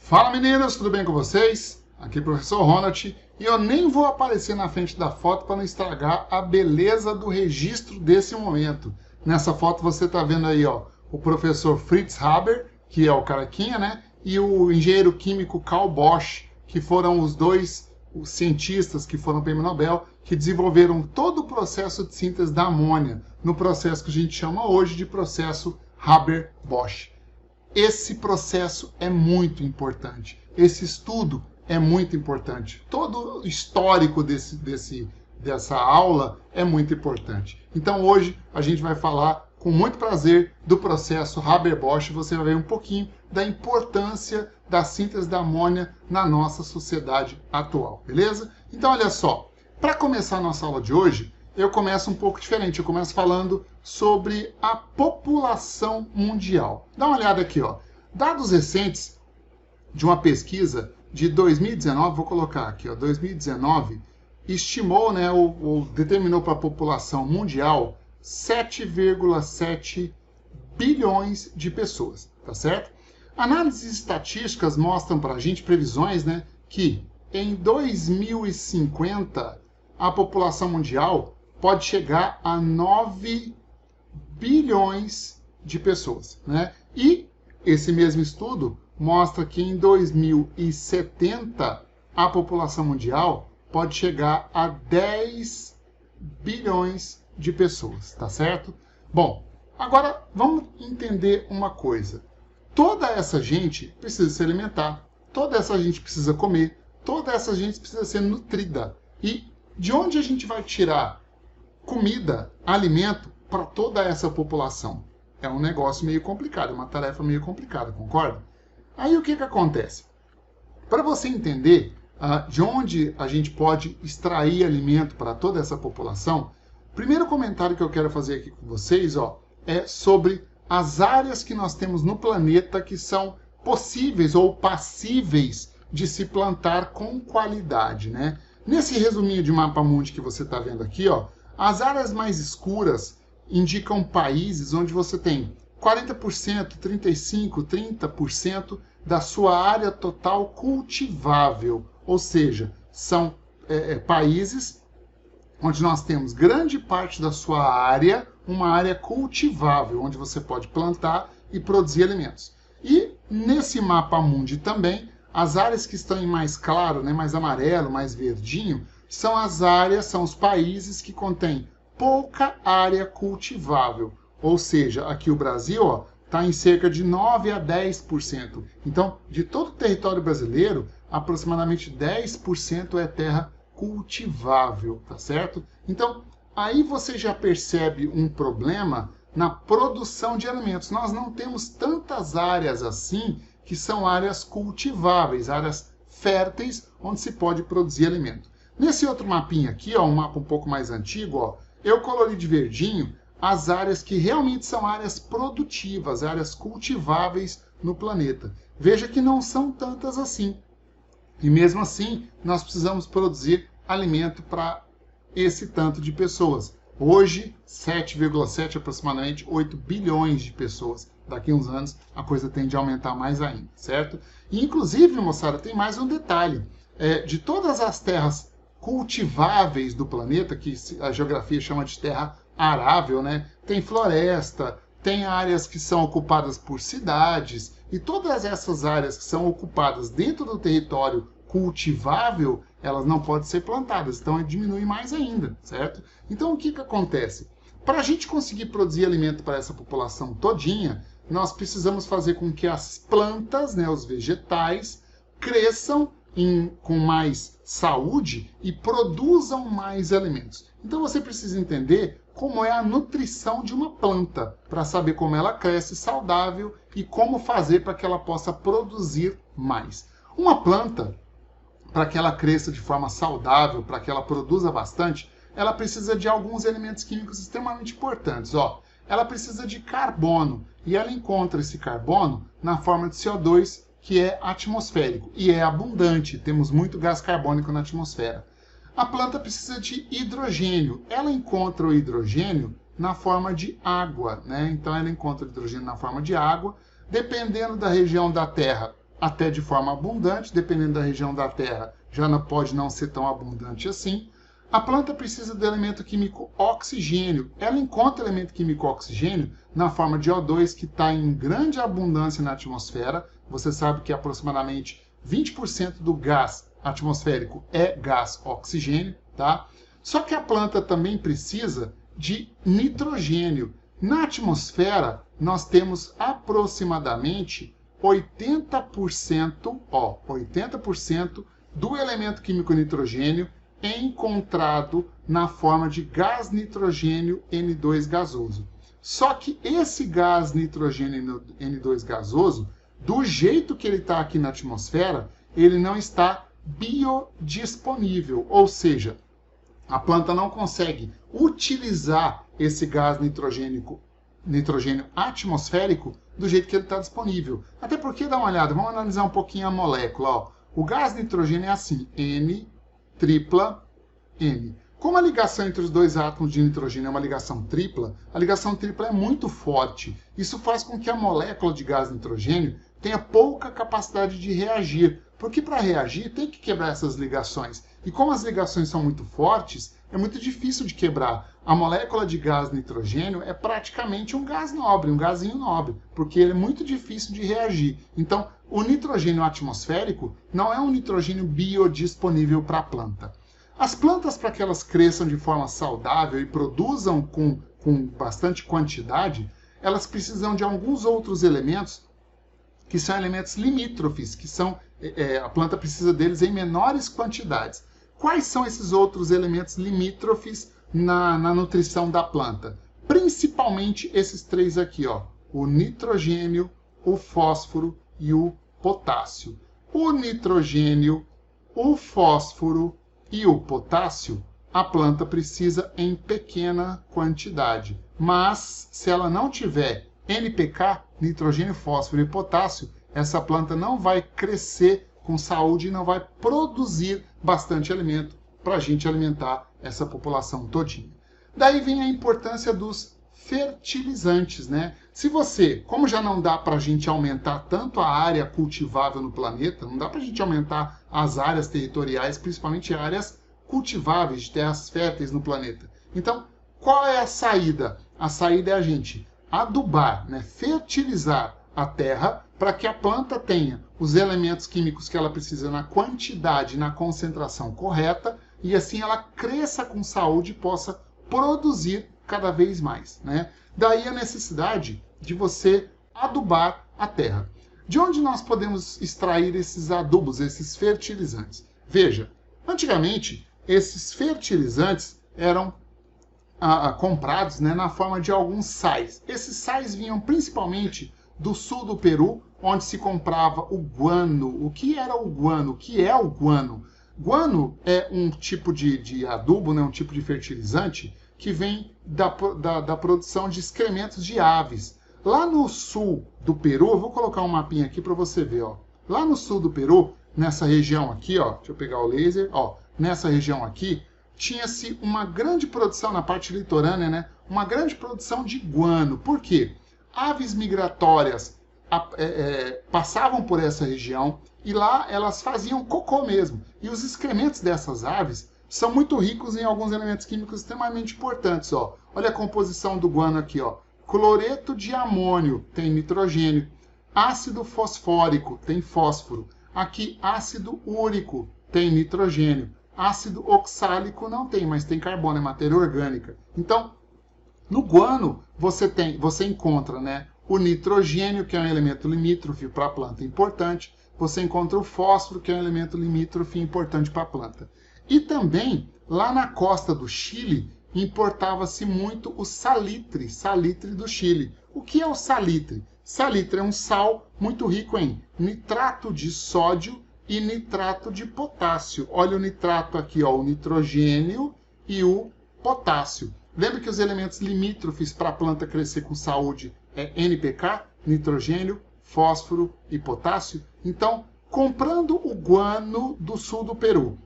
Fala meninas, tudo bem com vocês? Aqui é o professor Ronald e eu nem vou aparecer na frente da foto para não estragar a beleza do registro desse momento. Nessa foto você está vendo aí ó, o professor Fritz Haber, que é o carequinha, né? E o engenheiro químico Carl Bosch, que foram os dois cientistas que foram prêmio Nobel, que desenvolveram todo o processo de síntese da amônia, no processo que a gente chama hoje de processo Haber-Bosch. Esse processo é muito importante. Esse estudo é muito importante. Todo o histórico dessa aula é muito importante. Então hoje a gente vai falar com muito prazer do processo Haber-Bosch. Você vai ver um pouquinho da importância da síntese da amônia na nossa sociedade atual, beleza? Então olha só, para começar a nossa aula de hoje, eu começo um pouco diferente. Eu começo falando sobre a população mundial. Dá uma olhada aqui, ó. Dados recentes de uma pesquisa de 2019, vou colocar aqui, ó, 2019, estimou, né, ou determinou para a população mundial 7,7 bilhões de pessoas, tá certo? Análises estatísticas mostram para a gente previsões, né, que em 2050 a população mundial pode chegar a 9 bilhões de pessoas, né? E esse mesmo estudo mostra que em 2070 a população mundial pode chegar a 10 bilhões de pessoas, tá certo? Bom, agora vamos entender uma coisa. Toda essa gente precisa se alimentar, toda essa gente precisa comer, toda essa gente precisa ser nutrida. E de onde a gente vai tirar comida, alimento para toda essa população? É um negócio meio complicado, uma tarefa meio complicada, concorda? Aí o que acontece? Para você entender de onde a gente pode extrair alimento para toda essa população, o primeiro comentário que eu quero fazer aqui com vocês ó, é sobre as áreas que nós temos no planeta que são possíveis ou passíveis de se plantar com qualidade, né? Nesse resuminho de mapa mundi que você está vendo aqui, ó, as áreas mais escuras indicam países onde você tem 40%, 35%, 30% da sua área total cultivável. Ou seja, são países onde nós temos grande parte da sua área, uma área cultivável, onde você pode plantar e produzir alimentos. E nesse mapa mundi também, as áreas que estão em mais claro, né, mais amarelo, mais verdinho, são as áreas, são os países que contêm pouca área cultivável. Ou seja, aqui o Brasil está em cerca de 9 a 10%. Então, de todo o território brasileiro, aproximadamente 10% é terra cultivável, tá certo? Então, aí você já percebe um problema na produção de alimentos. Nós não temos tantas áreas assim que são áreas cultiváveis, áreas férteis, onde se pode produzir alimento. Nesse outro mapinha aqui, ó, um mapa um pouco mais antigo, ó, eu colori de verdinho as áreas que realmente são áreas produtivas, áreas cultiváveis no planeta. Veja que não são tantas assim. E mesmo assim, nós precisamos produzir alimento para esse tanto de pessoas. Hoje, 7,7, aproximadamente 8 bilhões de pessoas. Daqui a uns anos, a coisa tende a aumentar mais ainda, certo? E, inclusive, moçada, tem mais um detalhe. De todas as terras cultiváveis do planeta, que a geografia chama de terra arável, né? Tem floresta, tem áreas que são ocupadas por cidades, e todas essas áreas que são ocupadas dentro do território cultivável, elas não podem ser plantadas, então diminui mais ainda, certo? Então o que acontece? Para a gente conseguir produzir alimento para essa população todinha, nós precisamos fazer com que as plantas, né, os vegetais, cresçam com mais saúde e produzam mais alimentos. Então você precisa entender como é a nutrição de uma planta, para saber como ela cresce saudável e como fazer para que ela possa produzir mais. Uma planta, para que ela cresça de forma saudável, para que ela produza bastante, ela precisa de alguns elementos químicos extremamente importantes. Ó, ela precisa de carbono, e ela encontra esse carbono na forma de CO2, que é atmosférico, e é abundante, temos muito gás carbônico na atmosfera. A planta precisa de hidrogênio, ela encontra o hidrogênio na forma de água, né? Então ela encontra o hidrogênio na forma de água, dependendo da região da Terra, até de forma abundante, dependendo da região da terra, já não pode não ser tão abundante assim. A planta precisa do elemento químico oxigênio. Ela encontra o elemento químico oxigênio na forma de O2, que está em grande abundância na atmosfera. Você sabe que aproximadamente 20% do gás atmosférico é gás oxigênio, tá? Só que a planta também precisa de nitrogênio. Na atmosfera, nós temos aproximadamente 80% do elemento químico nitrogênio encontrado na forma de gás nitrogênio N2 gasoso. Só que esse gás nitrogênio N2 gasoso, do jeito que ele está aqui na atmosfera, ele não está biodisponível, ou seja, a planta não consegue utilizar esse gás nitrogênio atmosférico do jeito que ele está disponível. Até porque, dá uma olhada, vamos analisar um pouquinho a molécula. Ó. O gás nitrogênio é assim, N tripla N. Como a ligação entre os dois átomos de nitrogênio é uma ligação tripla, a ligação tripla é muito forte. Isso faz com que a molécula de gás nitrogênio tenha pouca capacidade de reagir, porque para reagir tem que quebrar essas ligações. E como as ligações são muito fortes, é muito difícil de quebrar. A molécula de gás nitrogênio é praticamente um gás nobre, um gasinho nobre, porque ele é muito difícil de reagir. Então, o nitrogênio atmosférico não é um nitrogênio biodisponível para a planta. As plantas, para que elas cresçam de forma saudável e produzam com bastante quantidade, elas precisam de alguns outros elementos que são elementos limítrofes, que são, a planta precisa deles em menores quantidades. Quais são esses outros elementos limítrofes na nutrição da planta? Principalmente esses três aqui, ó, o nitrogênio, o fósforo e o potássio. O nitrogênio, o fósforo e o potássio, a planta precisa em pequena quantidade. Mas, se ela não tiver NPK, nitrogênio, fósforo e potássio, essa planta não vai crescer com saúde e não vai produzir bastante alimento para a gente alimentar essa população todinha. Daí vem a importância dos fertilizantes, né? Se você, como já não dá para a gente aumentar tanto a área cultivável no planeta, não dá para a gente aumentar as áreas territoriais, principalmente áreas cultiváveis de terras férteis no planeta. Então, qual é a saída? A saída é a gente adubar, né? Fertilizar a terra para que a planta tenha os elementos químicos que ela precisa na quantidade, na concentração correta, e assim ela cresça com saúde e possa produzir cada vez mais, né? Daí a necessidade de você adubar a terra. De onde nós podemos extrair esses adubos, esses fertilizantes? Veja, antigamente esses fertilizantes eram comprados, né, na forma de alguns sais. Esses sais vinham principalmente do sul do Peru, onde se comprava o guano. O que era o guano? O que é o guano? Guano é um tipo de adubo, né, um tipo de fertilizante que vem da produção de excrementos de aves. Lá no sul do Peru, eu vou colocar um mapinha aqui para você ver. Ó. Lá no sul do Peru, nessa região aqui, ó, deixa eu pegar o laser, ó, nessa região aqui, tinha-se uma grande produção na parte litorânea, né, uma grande produção de guano. Por quê? Aves migratórias passavam por essa região e lá elas faziam cocô mesmo. E os excrementos dessas aves são muito ricos em alguns elementos químicos extremamente importantes. Ó. Olha a composição do guano aqui. Ó. Cloreto de amônio tem nitrogênio. Ácido fosfórico tem fósforo. Aqui, ácido úrico tem nitrogênio. Ácido oxálico não tem, mas tem carbono, é matéria orgânica. Então, no guano, você encontra, né, o nitrogênio, que é um elemento limítrofe para a planta importante. Você encontra o fósforo, que é um elemento limítrofe importante para a planta. E também, lá na costa do Chile, importava-se muito o salitre, salitre do Chile. O que é o salitre? Salitre é um sal muito rico em nitrato de sódio e nitrato de potássio. Olha o nitrato aqui, ó, o nitrogênio e o potássio. Lembra que os elementos limítrofes para a planta crescer com saúde é NPK, nitrogênio, fósforo e potássio? Então, comprando o guano do sul do Peru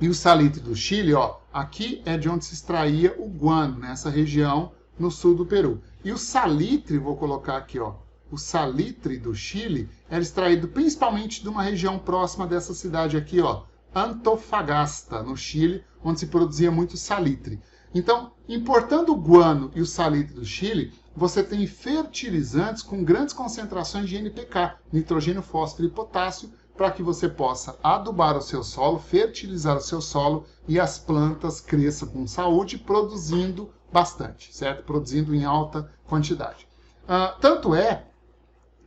e o salitre do Chile, ó, aqui é de onde se extraía o guano, nessa região no sul do Peru. E o salitre, vou colocar aqui, ó, o salitre do Chile era extraído principalmente de uma região próxima dessa cidade aqui, ó, Antofagasta, no Chile, onde se produzia muito salitre. Então, importando o guano e o salitre do Chile, você tem fertilizantes com grandes concentrações de NPK, nitrogênio, fósforo e potássio, para que você possa adubar o seu solo, fertilizar o seu solo e as plantas cresçam com saúde, produzindo bastante, certo? Produzindo em alta quantidade. Tanto é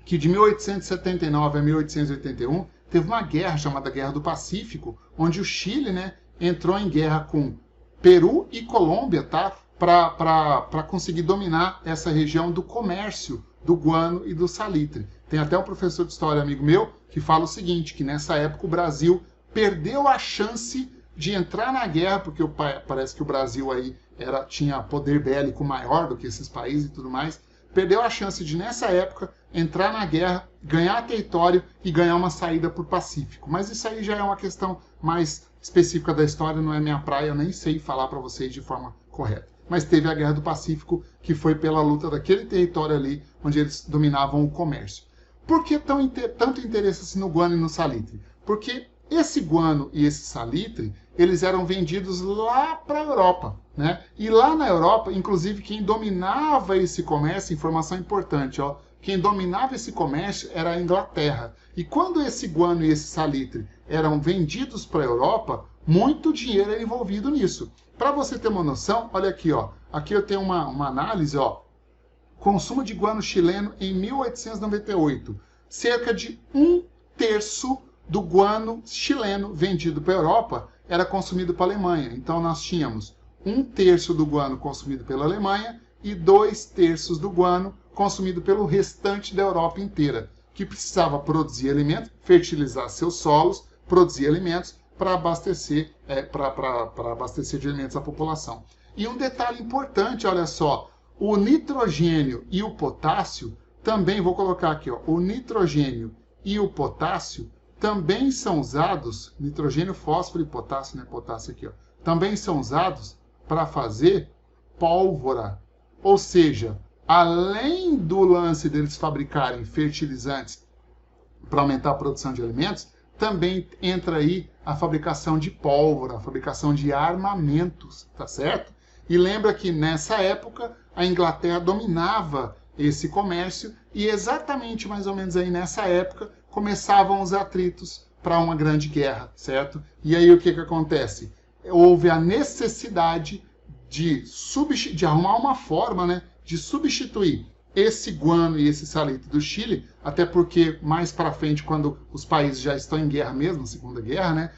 que de 1879 a 1881 teve uma guerra chamada Guerra do Pacífico, onde o Chile, né, entrou em guerra com Peru e Colômbia, tá? Para conseguir dominar essa região do comércio do guano e do salitre. Tem até um professor de história, amigo meu, que fala o seguinte, que nessa época o Brasil perdeu a chance de entrar na guerra, porque parece que o Brasil aí tinha poder bélico maior do que esses países e tudo mais, perdeu a chance de, nessa época, entrar na guerra, ganhar território e ganhar uma saída para o Pacífico. Mas isso aí já é uma questão mais específica da história, não é minha praia, eu nem sei falar para vocês de forma correta. Mas teve a Guerra do Pacífico, que foi pela luta daquele território ali, onde eles dominavam o comércio. Por que tanto interesse assim no guano e no salitre? Porque esse guano e esse salitre, eles eram vendidos lá para a Europa, né? E lá na Europa, inclusive, quem dominava esse comércio, informação importante, ó, quem dominava esse comércio era a Inglaterra. E quando esse guano e esse salitre eram vendidos para a Europa, muito dinheiro era envolvido nisso. Para você ter uma noção, olha aqui, ó. Aqui eu tenho uma análise, ó. Consumo de guano chileno em 1898. Cerca de 1/3 do guano chileno vendido para a Europa era consumido pela Alemanha. Então nós tínhamos 1/3 do guano consumido pela Alemanha e 2/3 do guano consumido pelo restante da Europa inteira, que precisava produzir alimentos, fertilizar seus solos, produzir alimentos para abastecer, abastecer de alimentos a população. E um detalhe importante, olha só, o nitrogênio e o potássio também, vou colocar aqui, ó, o nitrogênio e o potássio também são usados, nitrogênio, fósforo e potássio, né, potássio aqui, ó, também são usados para fazer pólvora. Ou seja, além do lance deles fabricarem fertilizantes para aumentar a produção de alimentos, também entra aí a fabricação de pólvora, a fabricação de armamentos, tá certo? E lembra que nessa época a Inglaterra dominava esse comércio e exatamente mais ou menos aí nessa época começavam os atritos para uma grande guerra, certo? E aí o que acontece? Houve a necessidade de arrumar uma forma, né, de substituir esse guano e esse salitre do Chile, até porque mais para frente, quando os países já estão em guerra mesmo, Segunda Guerra, né,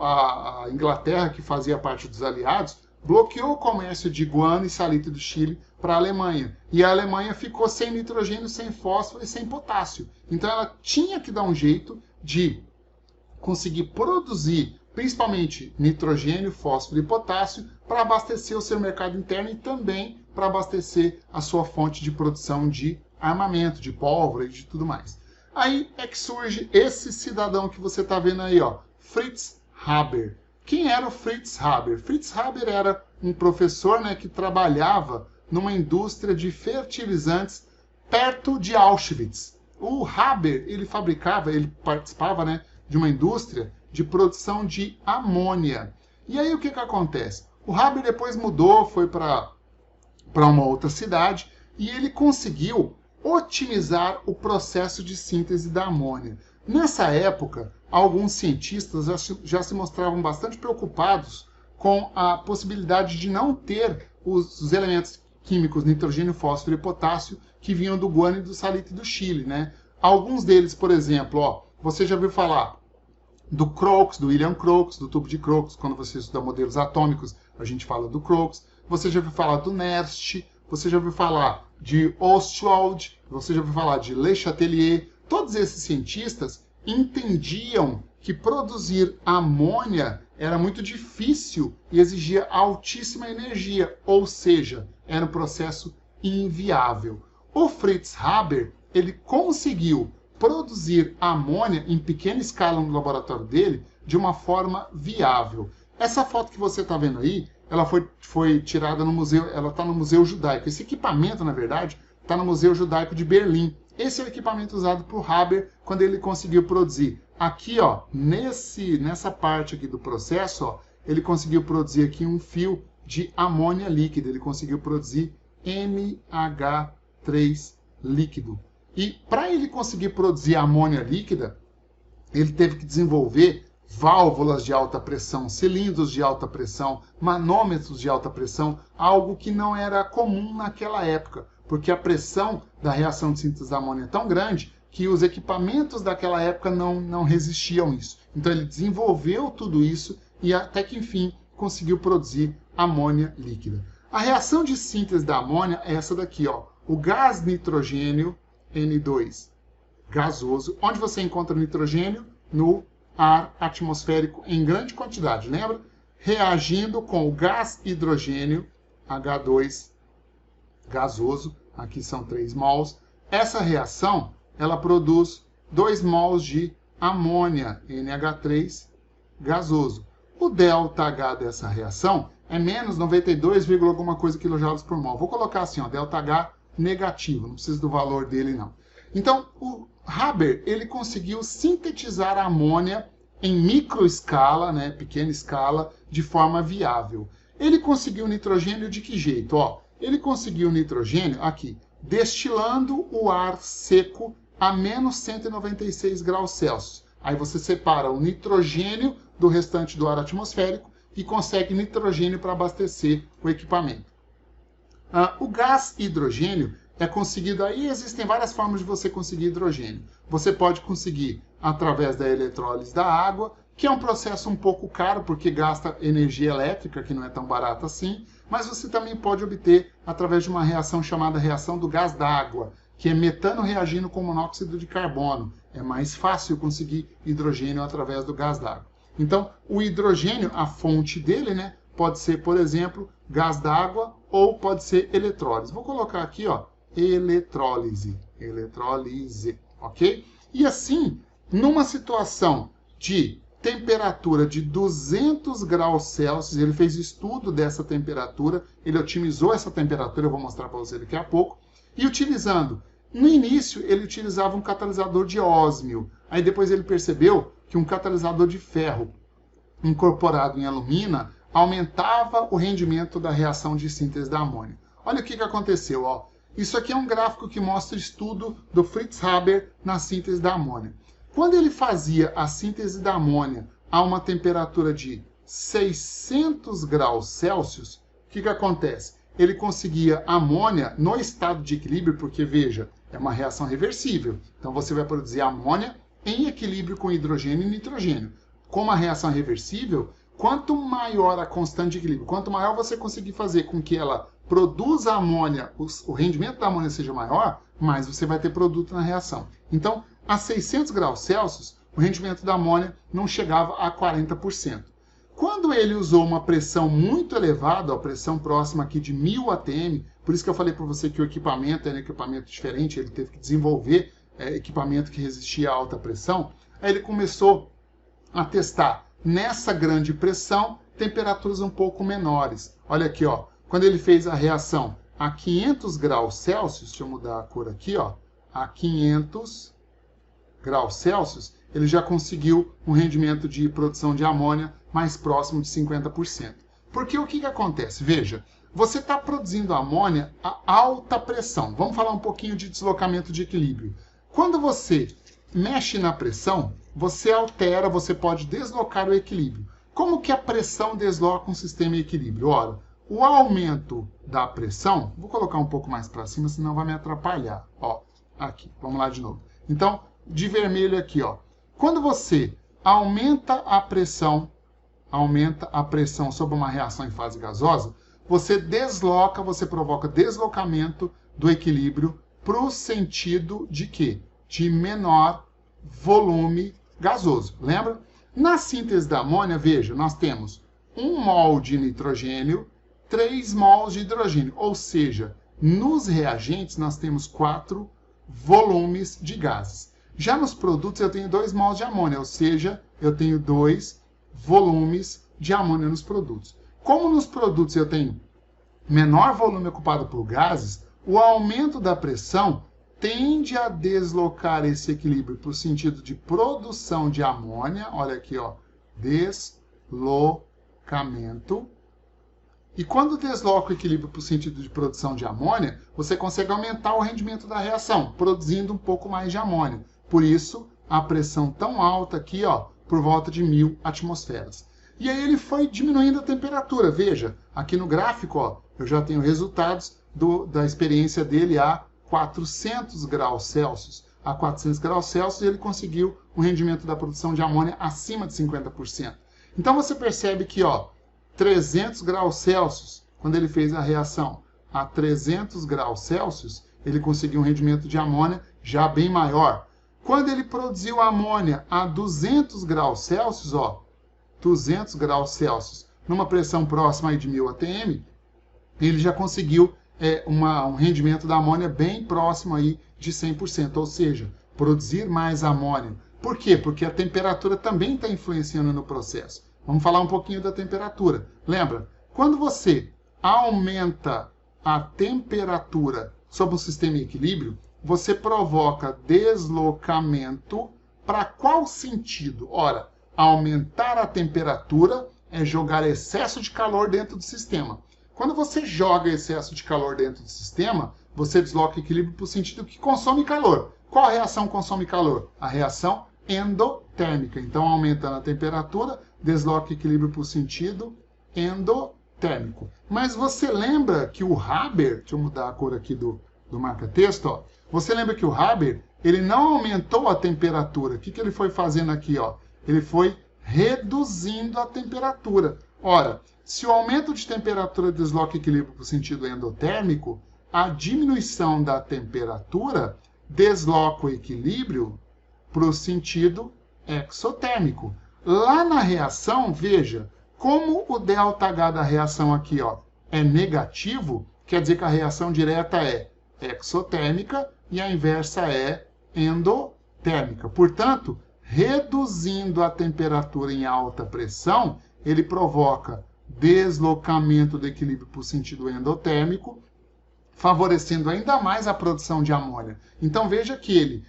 a Inglaterra, que fazia parte dos aliados, bloqueou o comércio de guano e salitre do Chile para a Alemanha. E a Alemanha ficou sem nitrogênio, sem fósforo e sem potássio. Então ela tinha que dar um jeito de conseguir produzir principalmente nitrogênio, fósforo e potássio para abastecer o seu mercado interno e também para abastecer a sua fonte de produção de armamento, de pólvora e de tudo mais. Aí é que surge esse cidadão que você está vendo aí, ó, Fritz Haber. Quem era o Fritz Haber? Fritz Haber era um professor, né, que trabalhava numa indústria de fertilizantes perto de Auschwitz. O Haber, ele participava, né, de uma indústria de produção de amônia. E aí o que acontece? O Haber depois mudou, foi para uma outra cidade e ele conseguiu otimizar o processo de síntese da amônia. Nessa época, alguns cientistas já se mostravam bastante preocupados com a possibilidade de não ter os elementos químicos nitrogênio, fósforo e potássio que vinham do guano e do salitre do Chile, né? Alguns deles, por exemplo, ó, você já ouviu falar do Crookes, do William Crookes, do tubo de Crookes. Quando você estuda modelos atômicos, a gente fala do Crookes. Você já ouviu falar do Nernst, você já ouviu falar de Ostwald, você já ouviu falar de Le Chatelier. Todos esses cientistas entendiam que produzir amônia era muito difícil e exigia altíssima energia, ou seja, era um processo inviável. O Fritz Haber, ele conseguiu produzir amônia em pequena escala no laboratório dele de uma forma viável. Essa foto que você está vendo aí, ela foi tirada no museu, ela está no Museu Judaico. Esse equipamento, na verdade, está no Museu Judaico de Berlim. esse é o equipamento usado por Haber quando ele conseguiu produzir. Aqui, ó, nessa parte aqui do processo, ó, ele conseguiu produzir aqui um fio de amônia líquida. Ele conseguiu produzir NH3 líquido. E para ele conseguir produzir amônia líquida, ele teve que desenvolver válvulas de alta pressão, cilindros de alta pressão, manômetros de alta pressão, algo que não era comum naquela época, porque a pressão da reação de síntese da amônia é tão grande que os equipamentos daquela época não resistiam a isso. Então ele desenvolveu tudo isso e até que enfim conseguiu produzir amônia líquida. A reação de síntese da amônia é essa daqui, ó. O gás nitrogênio N2 gasoso, onde você encontra nitrogênio no ar atmosférico em grande quantidade, lembra? Reagindo com o gás hidrogênio H2 gasoso, aqui são 3 mols. Essa reação, ela produz 2 mols de amônia NH3 gasoso. O ΔH dessa reação é menos 92, alguma coisa quilojoules por mol. Vou colocar assim, ó, ΔH negativo, não precisa do valor dele não. Então, o Haber, ele conseguiu sintetizar a amônia em microescala, né, pequena escala, de forma viável. Ele conseguiu nitrogênio de que jeito? Ó, ele conseguiu nitrogênio aqui, destilando o ar seco a menos 196 graus Celsius. Aí você separa o nitrogênio do restante do ar atmosférico e consegue nitrogênio para abastecer o equipamento. O gás hidrogênio é conseguido, aí existem várias formas de você conseguir hidrogênio. Você pode conseguir através da eletrólise da água, que é um processo um pouco caro, porque gasta energia elétrica, que não é tão barata assim, mas você também pode obter através de uma reação chamada reação do gás d'água, que é metano reagindo com monóxido de carbono. É mais fácil conseguir hidrogênio através do gás d'água. Então, o hidrogênio, a fonte dele, né, pode ser, por exemplo, gás d'água ou pode ser eletrólise. Vou colocar aqui, ó, eletrólise, ok? E assim, numa situação de temperatura de 200 graus Celsius, ele fez estudo dessa temperatura, ele otimizou essa temperatura, eu vou mostrar para você daqui a pouco, e utilizando, no início ele utilizava um catalisador de ósmio, aí depois ele percebeu que um catalisador de ferro incorporado em alumina aumentava o rendimento da reação de síntese da amônia. Olha o que aconteceu, ó. Isso aqui é um gráfico que mostra o estudo do Fritz Haber na síntese da amônia. Quando ele fazia a síntese da amônia a uma temperatura de 600 graus Celsius, o que acontece? Ele conseguia amônia no estado de equilíbrio, porque, veja, é uma reação reversível. Então, você vai produzir amônia em equilíbrio com hidrogênio e nitrogênio. Como a reação é reversível, quanto maior a constante de equilíbrio, quanto maior você conseguir fazer com que ela produza amônia, o rendimento da amônia seja maior, mais você vai ter produto na reação. Então, a 600 graus Celsius, o rendimento da amônia não chegava a 40%. Quando ele usou uma pressão muito elevada, a pressão próxima aqui de 1000 atm, por isso que eu falei para você que o equipamento era um equipamento diferente, ele teve que desenvolver equipamento que resistia a alta pressão, aí ele começou a testar nessa grande pressão temperaturas um pouco menores. Olha aqui, ó, quando ele fez a reação a 500 graus Celsius, deixa eu mudar a cor aqui, ó, a 500 graus Celsius, ele já conseguiu um rendimento de produção de amônia mais próximo de 50%. Porque o que acontece? Veja, você está produzindo amônia a alta pressão. Vamos falar um pouquinho de deslocamento de equilíbrio. Quando você mexe na pressão, você altera, você pode deslocar o equilíbrio. Como que a pressão desloca um sistema em equilíbrio? Ora, o aumento da pressão, vou colocar um pouco mais para cima, senão vai me atrapalhar. Ó, aqui, vamos lá de novo. Então, de vermelho aqui, ó. Quando você aumenta a pressão sobre uma reação em fase gasosa, você desloca, você provoca deslocamento do equilíbrio para o sentido de quê? De menor volume gasoso. Lembra? Na síntese da amônia, veja, nós temos 1 mol de nitrogênio, 3 mols de hidrogênio. Ou seja, nos reagentes nós temos 4 volumes de gases. Já nos produtos eu tenho 2 mols de amônia, ou seja, eu tenho 2 volumes de amônia nos produtos. Como nos produtos eu tenho menor volume ocupado por gases, o aumento da pressão tende a deslocar esse equilíbrio para o sentido de produção de amônia. Olha aqui, ó, deslocamento. E quando desloca o equilíbrio para o sentido de produção de amônia, você consegue aumentar o rendimento da reação, produzindo um pouco mais de amônia. Por isso, a pressão tão alta aqui, ó, por volta de 1000 atmosferas. E aí ele foi diminuindo a temperatura. Veja, aqui no gráfico, ó, eu já tenho resultados da experiência dele a 400 graus Celsius. A 400 graus Celsius ele conseguiu um rendimento da produção de amônia acima de 50%. Então você percebe que, ó, 300 graus Celsius, quando ele fez a reação a 300 graus Celsius, ele conseguiu um rendimento de amônia já bem maior. Quando ele produziu amônia a 200 graus Celsius, ó, 200 graus Celsius, numa pressão próxima aí de 1000 atm, ele já conseguiu um rendimento da amônia bem próximo aí de 100%, ou seja, produzir mais amônia. Por quê? Porque a temperatura também está influenciando no processo. Vamos falar um pouquinho da temperatura. Lembra? Quando você aumenta a temperatura sob um sistema em equilíbrio, você provoca deslocamento para qual sentido? Ora, aumentar a temperatura é jogar excesso de calor dentro do sistema. Quando você joga excesso de calor dentro do sistema, você desloca o equilíbrio para o sentido que consome calor. Qual reação consome calor? A reação endotérmica. Então, aumentando a temperatura, desloca o equilíbrio para o sentido endotérmico. Mas você lembra que o Haber, deixa eu mudar a cor aqui do marca-texto, ó. Você lembra que o Haber, ele não aumentou a temperatura. O que ele foi fazendo aqui, ó? Ele foi reduzindo a temperatura. Ora, se o aumento de temperatura desloca o equilíbrio para o sentido endotérmico, a diminuição da temperatura desloca o equilíbrio para o sentido exotérmico. Lá na reação, veja, como o ΔH da reação aqui, ó, é negativo, quer dizer que a reação direta é exotérmica e a inversa é endotérmica. Portanto, reduzindo a temperatura em alta pressão, ele provoca deslocamento do equilíbrio para o sentido endotérmico, favorecendo ainda mais a produção de amônia. Então veja que ele,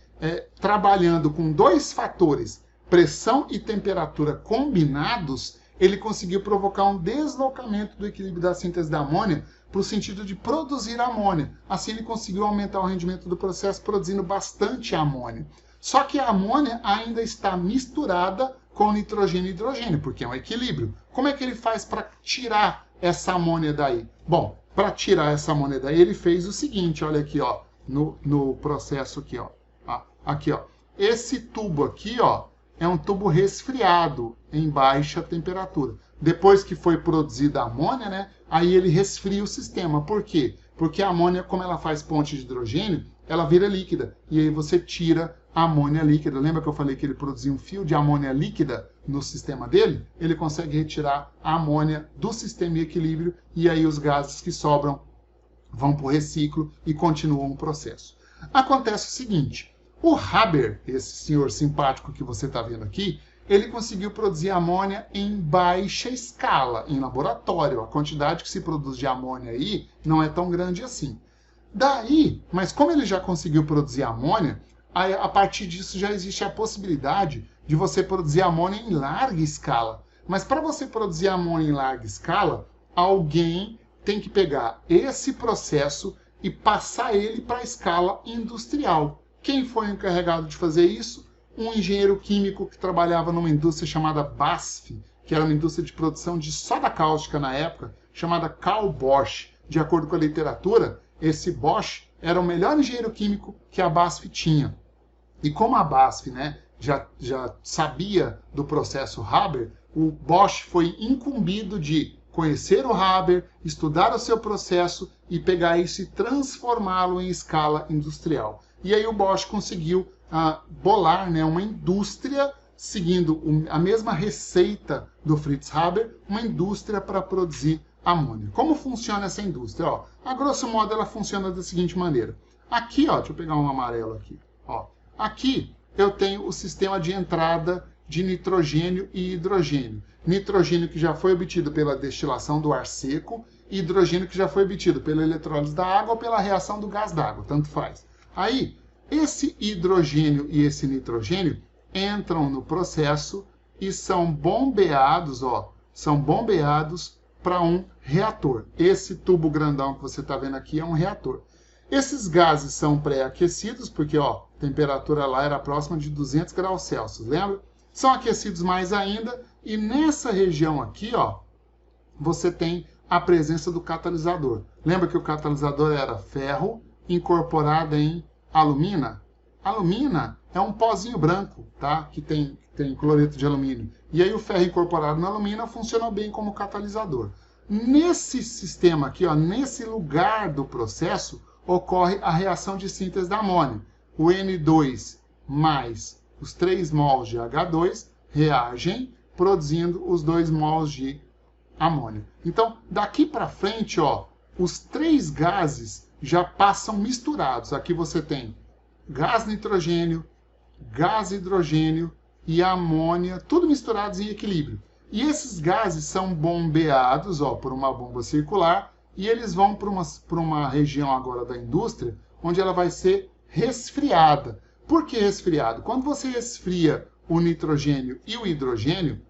trabalhando com dois fatores, pressão e temperatura combinados, ele conseguiu provocar um deslocamento do equilíbrio da síntese da amônia para o sentido de produzir amônia. Assim ele conseguiu aumentar o rendimento do processo, produzindo bastante amônia. Só que a amônia ainda está misturada com nitrogênio e hidrogênio, porque é um equilíbrio. Como é que ele faz para tirar essa amônia daí? Bom, para tirar essa amônia daí, ele fez o seguinte, olha aqui, ó, no processo aqui, ó. Aqui, ó. Esse tubo aqui, ó, é um tubo resfriado em baixa temperatura. Depois que foi produzida a amônia, né, aí ele resfria o sistema. Por quê? Porque a amônia, como ela faz ponte de hidrogênio, ela vira líquida. E aí você tira a amônia líquida. Lembra que eu falei que ele produzia um fio de amônia líquida no sistema dele? Ele consegue retirar a amônia do sistema em equilíbrio e aí os gases que sobram vão para o reciclo e continuam o processo. Acontece o seguinte, o Haber, esse senhor simpático que você está vendo aqui, ele conseguiu produzir amônia em baixa escala, em laboratório. A quantidade que se produz de amônia aí não é tão grande assim. Daí, mas como ele já conseguiu produzir amônia, a partir disso já existe a possibilidade de você produzir amônia em larga escala. Mas para você produzir amônia em larga escala, alguém tem que pegar esse processo e passar ele para a escala industrial. Quem foi o encarregado de fazer isso? Um engenheiro químico que trabalhava numa indústria chamada BASF, que era uma indústria de produção de soda cáustica na época, chamada Carl Bosch. De acordo com a literatura, esse Bosch era o melhor engenheiro químico que a BASF tinha. E como a BASF, né, já sabia do processo Haber, o Bosch foi incumbido de conhecer o Haber, estudar o seu processo e pegar isso e transformá-lo em escala industrial. E aí o Bosch conseguiu bolar, né, uma indústria seguindo a mesma receita do Fritz Haber, uma indústria para produzir amônia. Como funciona essa indústria? Ó, a grosso modo ela funciona da seguinte maneira. Aqui, ó, deixa eu pegar um amarelo aqui. Ó, aqui eu tenho o sistema de entrada de nitrogênio e hidrogênio. Nitrogênio que já foi obtido pela destilação do ar seco e hidrogênio que já foi obtido pela eletrólise da água ou pela reação do gás d'água, tanto faz. Aí, esse hidrogênio e esse nitrogênio entram no processo e são bombeados, ó, são bombeados para um reator. Esse tubo grandão que você está vendo aqui é um reator. Esses gases são pré-aquecidos, porque ó, a temperatura lá era próxima de 200 graus Celsius, lembra? São aquecidos mais ainda, e nessa região aqui, ó, você tem a presença do catalisador. Lembra que o catalisador era ferro incorporado em alumina? Alumina é um pozinho branco, tá? Que tem cloreto de alumínio. E aí o ferro incorporado na alumina funciona bem como catalisador. Nesse sistema aqui, ó, nesse lugar do processo, ocorre a reação de síntese da amônia. O N2 mais os 3 mols de H2 reagem produzindo os 2 mols de amônia. Então, daqui para frente, ó, os 3 gases já passam misturados. Aqui você tem gás nitrogênio, gás hidrogênio e amônia, tudo misturados em equilíbrio. E esses gases são bombeados, ó, por uma bomba circular, e eles vão para uma região agora da indústria, onde ela vai ser resfriada. Por que resfriado? Quando você resfria o nitrogênio e o hidrogênio,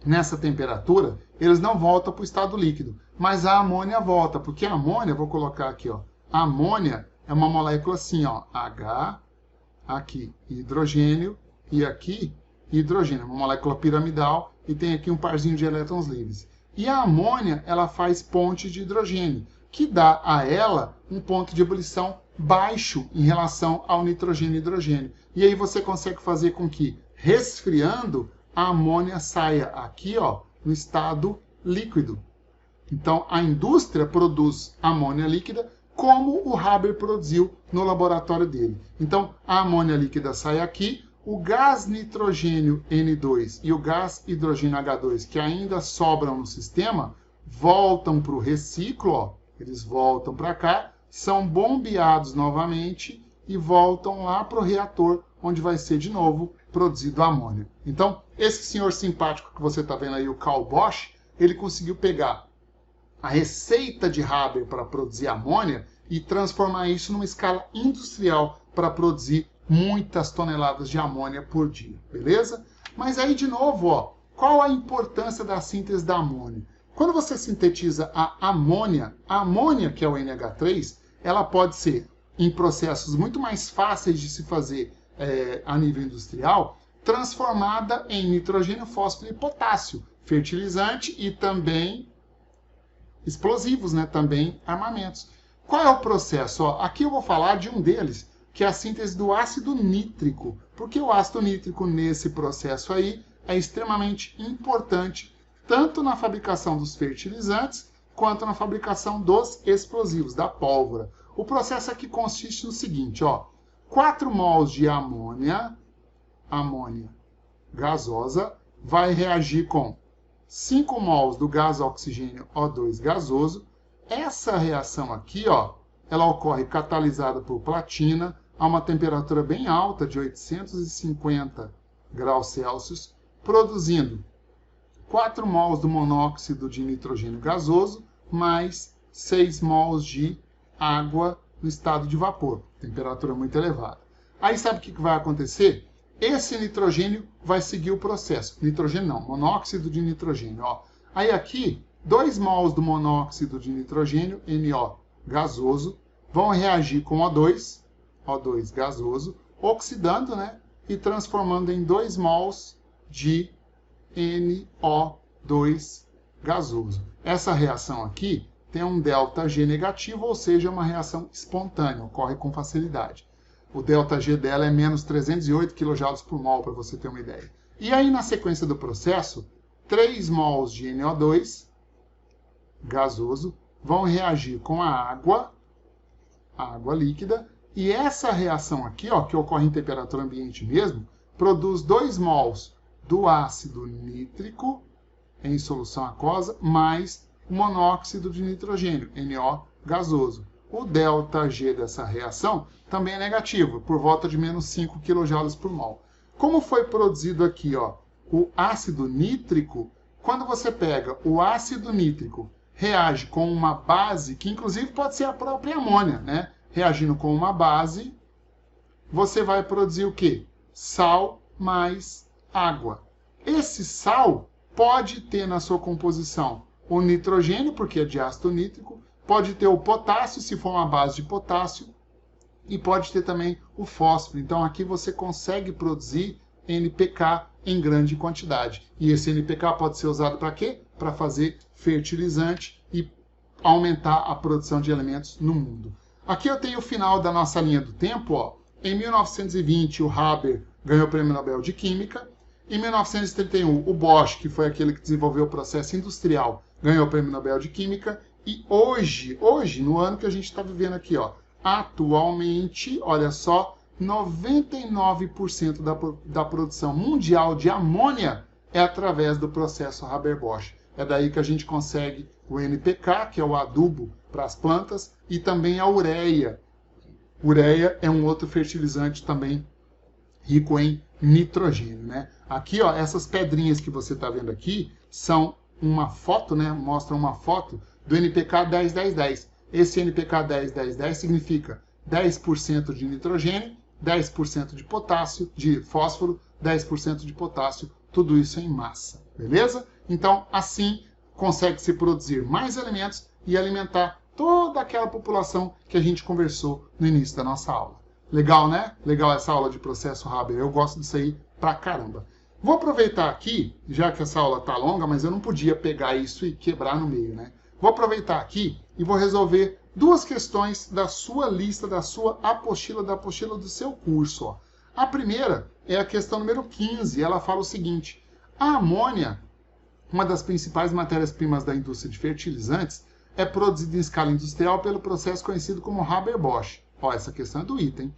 nessa temperatura, eles não voltam para o estado líquido, mas a amônia volta, porque a amônia, vou colocar aqui, ó, a amônia é uma molécula assim, ó, H, aqui hidrogênio e aqui hidrogênio, uma molécula piramidal e tem aqui um parzinho de elétrons livres. E a amônia, ela faz ponte de hidrogênio, que dá a ela um ponto de ebulição baixo em relação ao nitrogênio e hidrogênio. E aí você consegue fazer com que, resfriando, a amônia saia aqui, ó, no estado líquido. Então, a indústria produz amônia líquida como o Haber produziu no laboratório dele. Então, a amônia líquida sai aqui, o gás nitrogênio N2 e o gás hidrogênio H2, que ainda sobram no sistema, voltam para o reciclo, ó, eles voltam para cá, são bombeados novamente e voltam lá para o reator, onde vai ser de novo produzido amônia. Então, esse senhor simpático que você está vendo aí, o Carl Bosch, ele conseguiu pegar a receita de Haber para produzir amônia e transformar isso numa escala industrial para produzir muitas toneladas de amônia por dia, beleza? Mas aí, de novo, ó, qual a importância da síntese da amônia? Quando você sintetiza a amônia, que é o NH3, ela pode ser, em processos muito mais fáceis de se fazer a nível industrial, transformada em nitrogênio, fósforo e potássio, fertilizante e também explosivos, né? Também armamentos. Qual é o processo? Ó, aqui eu vou falar de um deles, que é a síntese do ácido nítrico, porque o ácido nítrico nesse processo aí é extremamente importante, tanto na fabricação dos fertilizantes, quanto na fabricação dos explosivos, da pólvora. O processo aqui consiste no seguinte, ó, 4 mols de amônia gasosa, vai reagir com 5 mols do gás oxigênio O2 gasoso. Essa reação aqui, ó, ela ocorre catalisada por platina a uma temperatura bem alta de 850 graus Celsius, produzindo 4 mols do monóxido de nitrogênio gasoso, mais 6 mols de água no estado de vapor, temperatura muito elevada. Aí sabe o que vai acontecer? Esse nitrogênio vai seguir o processo. Nitrogênio não, monóxido de nitrogênio. Ó. Aí aqui, 2 mols do monóxido de nitrogênio, NO gasoso, vão reagir com O2 gasoso, oxidando, né? E transformando em 2 mols de NO2 gasoso. Essa reação aqui tem um ΔG negativo, ou seja, uma reação espontânea, ocorre com facilidade. O ΔG dela é menos 308 kJ por mol, para você ter uma ideia. E aí, na sequência do processo, 3 mols de NO2 gasoso vão reagir com a água líquida, e essa reação aqui, ó, que ocorre em temperatura ambiente mesmo, produz 2 mols do ácido nítrico em solução aquosa, mais o monóxido de nitrogênio, NO gasoso. O ΔG dessa reação também é negativo, por volta de menos 5 kJ por mol. Como foi produzido aqui, ó, o ácido nítrico, quando você pega o ácido nítrico, reage com uma base, que inclusive pode ser a própria amônia, né? Reagindo com uma base, você vai produzir o quê? Sal mais água. Esse sal pode ter na sua composição o nitrogênio, porque é diácido nítrico, pode ter o potássio, se for uma base de potássio, e pode ter também o fósforo. Então aqui você consegue produzir NPK em grande quantidade. E esse NPK pode ser usado para quê? Para fazer fertilizante e aumentar a produção de alimentos no mundo. Aqui eu tenho o final da nossa linha do tempo. Ó. Em 1920, o Haber ganhou o Prêmio Nobel de Química. Em 1931, o Bosch, que foi aquele que desenvolveu o processo industrial, ganhou o Prêmio Nobel de Química. E hoje, no ano que a gente está vivendo aqui, ó, atualmente, olha só, 99% da produção mundial de amônia é através do processo Haber-Bosch. É daí que a gente consegue o NPK, que é o adubo para as plantas, e também a ureia. Ureia é um outro fertilizante também rico em nitrogênio, né? Aqui, ó, essas pedrinhas que você está vendo aqui são uma foto, né? Mostram uma foto do NPK 10-10-10. Esse NPK 10-10-10 significa 10% de nitrogênio, 10% de potássio, de fósforo, 10% de potássio, tudo isso em massa, beleza? Então, assim, consegue-se produzir mais alimentos e alimentar toda aquela população que a gente conversou no início da nossa aula. Legal, né? Legal essa aula de processo Haber, eu gosto disso aí pra caramba. Vou aproveitar aqui, já que essa aula tá longa, mas eu não podia pegar isso e quebrar no meio, né? Vou aproveitar aqui e vou resolver duas questões da sua lista, da sua apostila, da apostila do seu curso. Ó. A primeira é a questão número 15. Ela fala o seguinte: a amônia, uma das principais matérias-primas da indústria de fertilizantes, é produzida em escala industrial pelo processo conhecido como Haber-Bosch. Ó, essa questão é do item.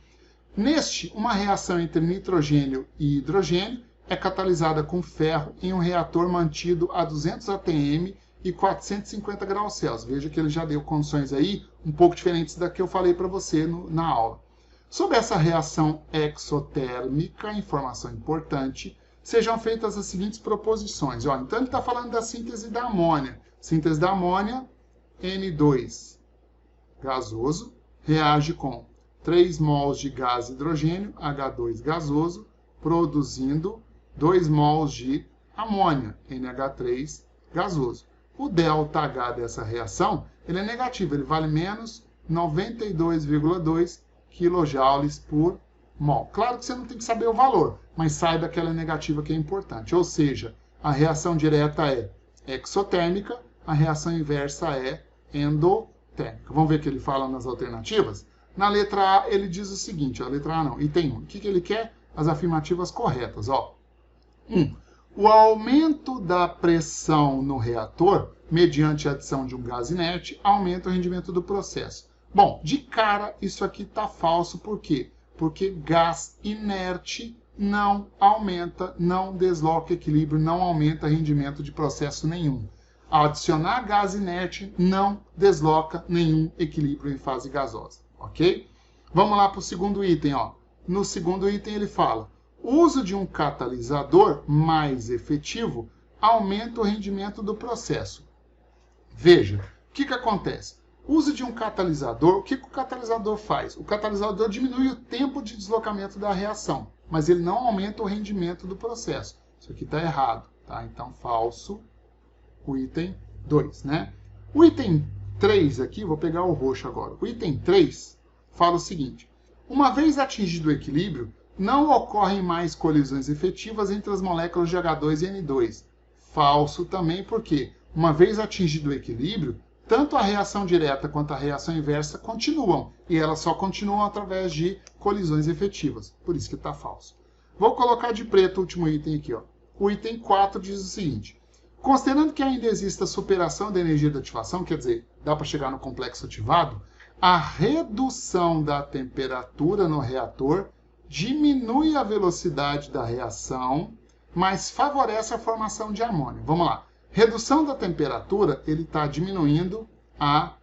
Neste, uma reação entre nitrogênio e hidrogênio é catalisada com ferro em um reator mantido a 200 atm e 450 graus Celsius. Veja que ele já deu condições aí um pouco diferentes da que eu falei para você na aula. Sobre essa reação exotérmica, informação importante, sejam feitas as seguintes proposições. Ó, então ele está falando da síntese da amônia. Síntese da amônia, N2 gasoso, reage com 3 mols de gás hidrogênio, H2 gasoso, produzindo 2 mols de amônia, NH3 gasoso. O ΔH dessa reação ele é negativo, ele vale menos 92,2 kJ por mol. Claro que você não tem que saber o valor, mas saiba que ela é negativa, que é importante. Ou seja, a reação direta é exotérmica, a reação inversa é endotérmica. Vamos ver o que ele fala nas alternativas? Na letra A, ele diz o seguinte, ó, letra A não, item 1. O que ele quer? As afirmativas corretas. Ó. 1. O aumento da pressão no reator, mediante a adição de um gás inerte, aumenta o rendimento do processo. Bom, de cara, isso aqui está falso. Por quê? Porque gás inerte não aumenta, não desloca equilíbrio, não aumenta rendimento de processo nenhum. Ao adicionar gás inerte, não desloca nenhum equilíbrio em fase gasosa. Ok? Vamos lá para o segundo item. Ó. No segundo item ele fala: o uso de um catalisador mais efetivo aumenta o rendimento do processo. Veja, o que acontece? O uso de um catalisador, o que o catalisador faz? O catalisador diminui o tempo de deslocamento da reação, mas ele não aumenta o rendimento do processo. Isso aqui está errado, tá? Então, falso o item 2, né? O item 3 aqui, vou pegar o roxo agora. O item 3 fala o seguinte: uma vez atingido o equilíbrio, não ocorrem mais colisões efetivas entre as moléculas de H2 e N2. Falso também, porque uma vez atingido o equilíbrio, tanto a reação direta quanto a reação inversa continuam, e elas só continuam através de colisões efetivas. Por isso que está falso. Vou colocar de preto o último item aqui. Ó. O item 4 diz o seguinte: considerando que ainda exista superação da energia da ativação, quer dizer, dá para chegar no complexo ativado, a redução da temperatura no reator diminui a velocidade da reação, mas favorece a formação de amônia. Vamos lá. Redução da temperatura, ele está diminuindo a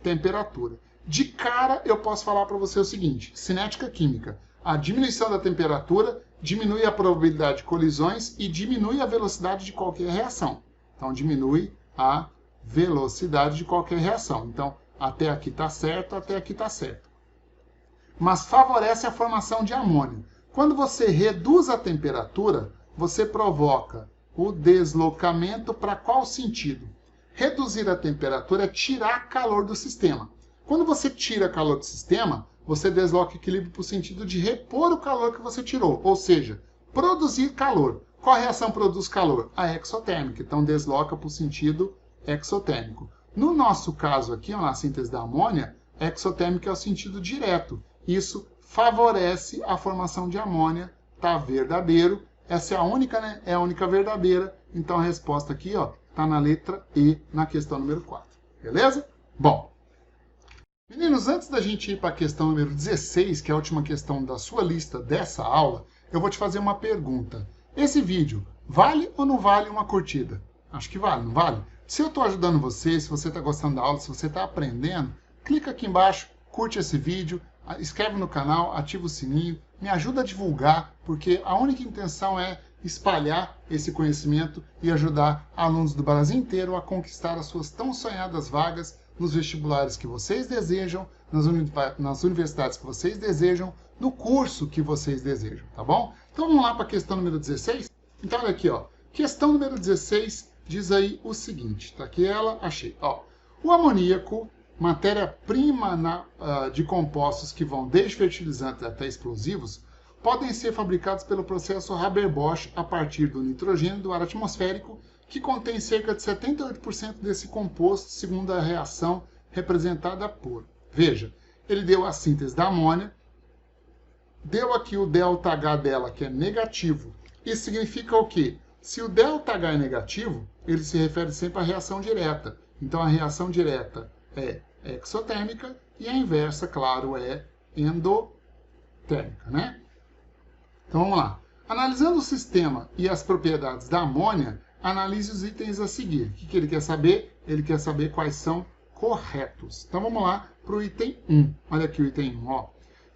temperatura. De cara, eu posso falar para você o seguinte: cinética química. A diminuição da temperatura diminui a probabilidade de colisões e diminui a velocidade de qualquer reação. Então, diminui a velocidade de qualquer reação. Então, até aqui está certo, até aqui está certo. mas favorece a formação de amônio. Quando você reduz a temperatura, você provoca o deslocamento para qual sentido? Reduzir a temperatura é tirar calor do sistema. Quando você tira calor do sistema, você desloca o equilíbrio para o sentido de repor o calor que você tirou, ou seja, produzir calor. Qual reação produz calor? A exotérmica, então desloca para o sentido exotérmico. No nosso caso aqui, na síntese da amônia, exotérmica é o sentido direto. Isso favorece a formação de amônia, está verdadeiro. Essa é a única, né? É a única verdadeira. Então a resposta aqui está na letra E, na questão número 4. Beleza? Bom, meninos, antes da gente ir para a questão número 16, que é a última questão da sua lista dessa aula, eu vou te fazer uma pergunta. Esse vídeo vale ou não vale uma curtida? Acho que vale, não vale? Se eu estou ajudando você, se você está gostando da aula, se você está aprendendo, clica aqui embaixo, curte esse vídeo, inscreve no canal, ativa o sininho, me ajuda a divulgar, porque a única intenção é espalhar esse conhecimento e ajudar alunos do Brasil inteiro a conquistar as suas tão sonhadas vagas nos vestibulares que vocês desejam, nas universidades que vocês desejam, no curso que vocês desejam, tá bom? Então vamos lá para a questão número 16? Então olha aqui, questão número 16 diz aí o seguinte, tá aqui ela, achei. O amoníaco, matéria-prima de compostos que vão desde fertilizantes até explosivos, podem ser fabricados pelo processo Haber-Bosch a partir do nitrogênio do ar atmosférico, que contém cerca de 78% desse composto, segundo a reação representada por. Veja, ele deu a síntese da amônia, deu aqui o ΔH dela, que é negativo. Isso significa o quê? Se o ΔH é negativo, ele se refere sempre à reação direta. Então, a reação direta é exotérmica e a inversa, claro, é endotérmica, né? Então, vamos lá. Analisando o sistema e as propriedades da amônia, analise os itens a seguir. O que ele quer saber? Ele quer saber quais são corretos. Então, vamos lá para o item 1. Olha aqui o item 1,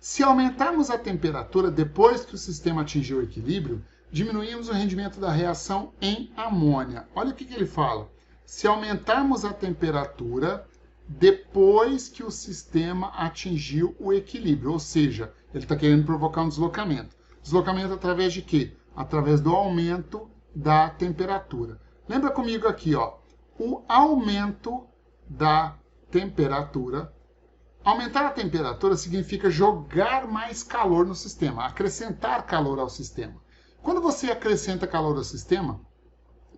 Se aumentarmos a temperatura depois que o sistema atingiu o equilíbrio, diminuímos o rendimento da reação em amônia. Olha o que ele fala. Se aumentarmos a temperatura depois que o sistema atingiu o equilíbrio, ou seja, ele está querendo provocar um deslocamento. Deslocamento através de quê? Através do aumento da temperatura. Lembra comigo aqui, o aumento da temperatura. Aumentar a temperatura significa jogar mais calor no sistema, acrescentar calor ao sistema. Quando você acrescenta calor ao sistema,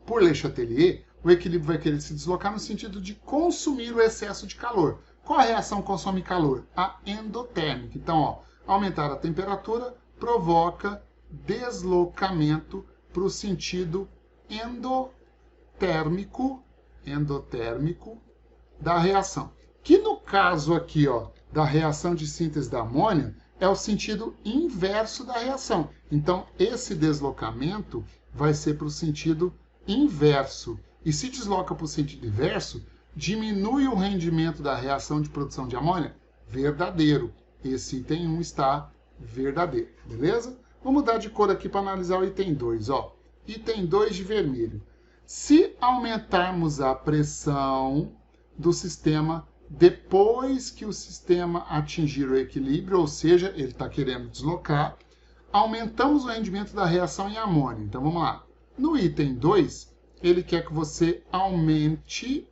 por Le Chatelier, o equilíbrio vai querer se deslocar no sentido de consumir o excesso de calor. Qual a reação que consome calor? A endotérmica. Então, aumentar a temperatura provoca deslocamento para o sentido endotérmico da reação. Que no caso aqui, da reação de síntese da amônia, é o sentido inverso da reação. Então, esse deslocamento vai ser para o sentido inverso. E se desloca para o sentido inverso, diminui o rendimento da reação de produção de amônia? Verdadeiro. Esse item 1 está verdadeiro, beleza? Vou mudar de cor aqui para analisar o item 2, Item 2 de vermelho. Se aumentarmos a pressão do sistema depois que o sistema atingir o equilíbrio, ou seja, ele está querendo deslocar, aumentamos o rendimento da reação em amônia. Então, vamos lá. No item 2, ele quer que você aumente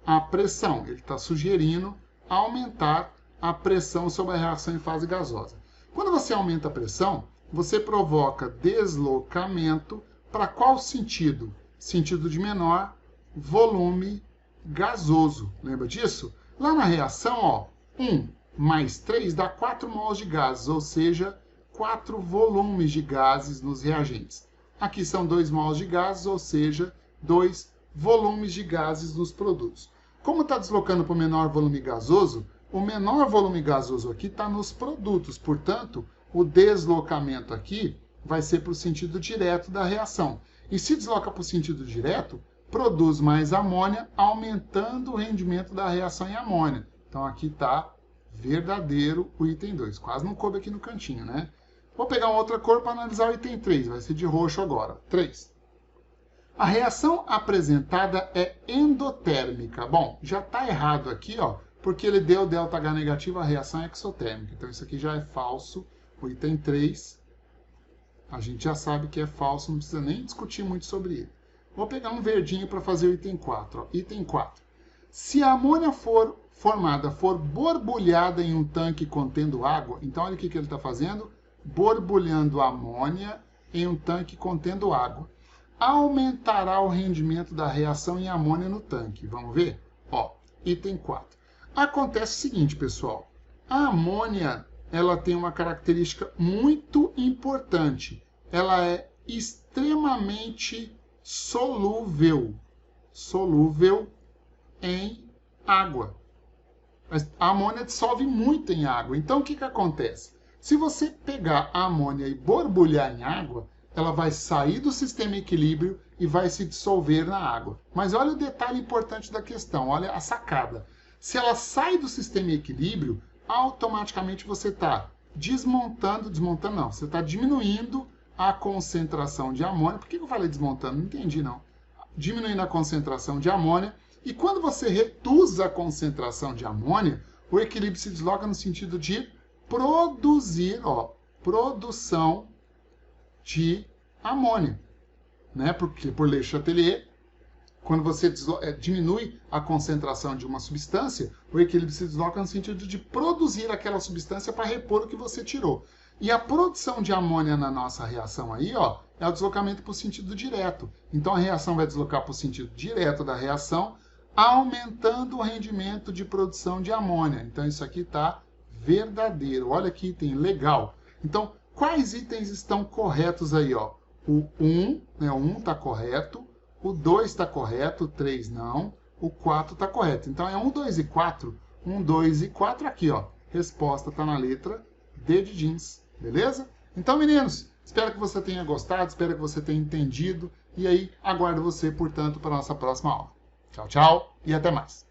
a pressão. Ele está sugerindo aumentar a pressão sobre a reação em fase gasosa. Quando você aumenta a pressão, você provoca deslocamento para qual sentido? Sentido de menor volume gasoso. Lembra disso? Lá na reação, 1 mais 3 dá 4 mols de gases, ou seja, 4 volumes de gases nos reagentes. Aqui são 2 mols de gases, ou seja, 2 volumes de gases nos produtos. Como está deslocando para o menor volume gasoso, o menor volume gasoso aqui está nos produtos. Portanto, o deslocamento aqui vai ser para o sentido direto da reação. E se desloca para o sentido direto, produz mais amônia, aumentando o rendimento da reação em amônia. Então, aqui está verdadeiro o item 2. Quase não coube aqui no cantinho, né? Vou pegar uma outra cor para analisar o item 3. Vai ser de roxo agora. 3. A reação apresentada é endotérmica. Bom, já está errado aqui, porque ele deu ΔH negativo, a reação é exotérmica. Então isso aqui já é falso. O item 3, a gente já sabe que é falso, não precisa nem discutir muito sobre ele. Vou pegar um verdinho para fazer o item 4. Ó. Item 4. Se a amônia formada for borbulhada em um tanque contendo água, então olha o que ele está fazendo. Borbulhando amônia em um tanque contendo água. Aumentará o rendimento da reação em amônia no tanque. Vamos ver? Ó, item 4. Acontece o seguinte, pessoal. A amônia, ela tem uma característica muito importante. Ela é extremamente solúvel. Solúvel em água. A amônia dissolve muito em água. Então, o que acontece? Se você pegar a amônia e borbulhar em água, ela vai sair do sistema equilíbrio e vai se dissolver na água. Mas olha o detalhe importante da questão, olha a sacada. Se ela sai do sistema equilíbrio, automaticamente você está desmontando não, você está diminuindo a concentração de amônia. Por que eu falei desmontando? Não entendi, não. Diminuindo a concentração de amônia. E quando você reduz a concentração de amônia, o equilíbrio se desloca no sentido de produzir, ó, produção de amônia, né? Porque por Le Chatelier, quando você diminui a concentração de uma substância, o equilíbrio se desloca no sentido de produzir aquela substância para repor o que você tirou. E a produção de amônia na nossa reação aí, ó, é o deslocamento para o sentido direto. Então a reação vai deslocar para o sentido direto da reação, aumentando o rendimento de produção de amônia. Então isso aqui está verdadeiro. Olha que item legal. Então, quais itens estão corretos aí? Ó? O 1, né, o 1 está correto, o 2 está correto, o 3 não, o 4 está correto. Então, é 1, 2 e 4. 1, 2 e 4 aqui. Ó. Resposta está na letra D de jeans. Beleza? Então, meninos, espero que você tenha gostado, espero que você tenha entendido. E aí, aguardo você, portanto, para a nossa próxima aula. Tchau, tchau e até mais.